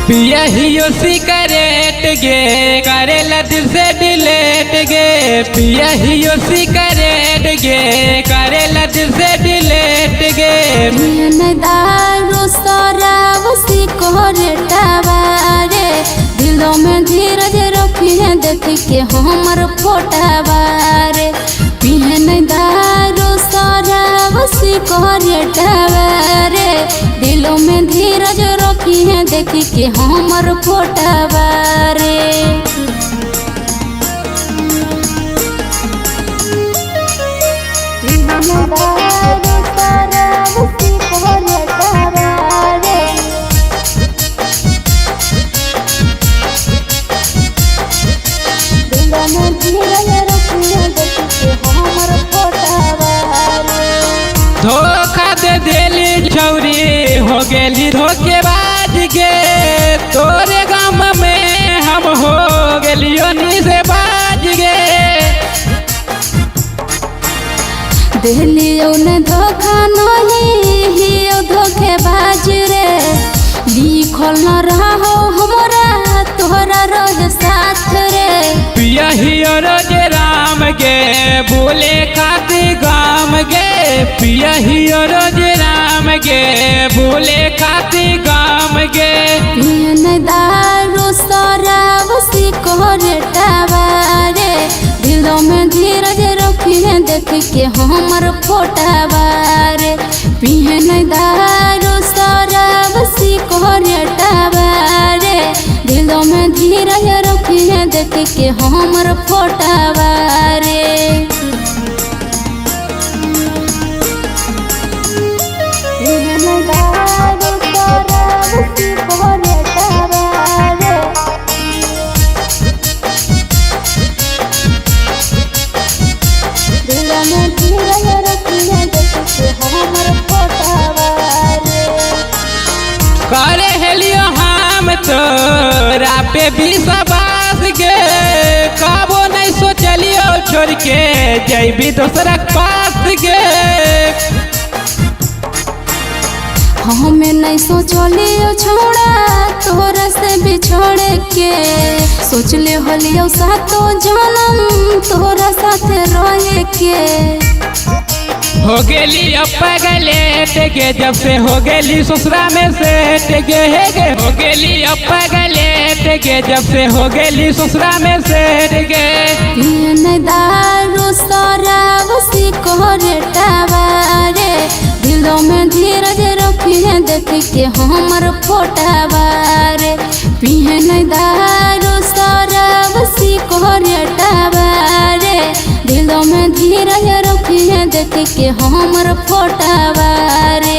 पियहियो cigarette गे करेला दिल से डिलेट गे, पियहियो सिगरेट गे करेला दिल से डिलेट गे। दारू शराब सिगरेट रे दिलों में धीरज रखिए देख के हमर फोटवा रे। पिहन दारू शराब सिगरेट रे दिलों में धीरज रखिए देख के हमर फोटवा रे। धोखा दे देली छौरी हो गेली धोखेबाज गे, तोरे गाँव में हम हो गेलियो निसेबाज गे। दिलियो ने धोखा नहीं धोखेबाज रे, लिखल न रहो हमरा तोहरा रोज साथ रे। पियहियो रोज राम गे बोले खाती गाम गे, पियहियो रोज राम गे बोले खाती गाम गे। पियन दारू शराब सिगरेट रे दिलों में धीरज रखिए देख के हमर फोटवा रे। पियन दारू शराब सिगरेट रे दिलों में धीरज रखिए देख के हमर फोटवा रे। करे हेलियो हम तोरा पे विश्वास गे, कबो नहीं सोचलियो छोड़ के जैबी दोसरा पास गे। हमें नहीं सोचलियो छोड़ा तोरा से बिछोड़ के, सोचले हलियो सातो जन्म तोरा साथ रहे के। हो गेली अब पगलेट गे जब से हो गेली ससुरा में सेट गे गे, हो गेली अब पगलेट गे जब से हो गेली ससुरा में सेट गे। पियन दारू शराब सिगरेट रे दिलों में धीरज रखिए देख के हमर फोटवा रे। पियन दारू शराब सिगरेट रे दिलों में धीरज रखिए देख के हमर फोटवा रे।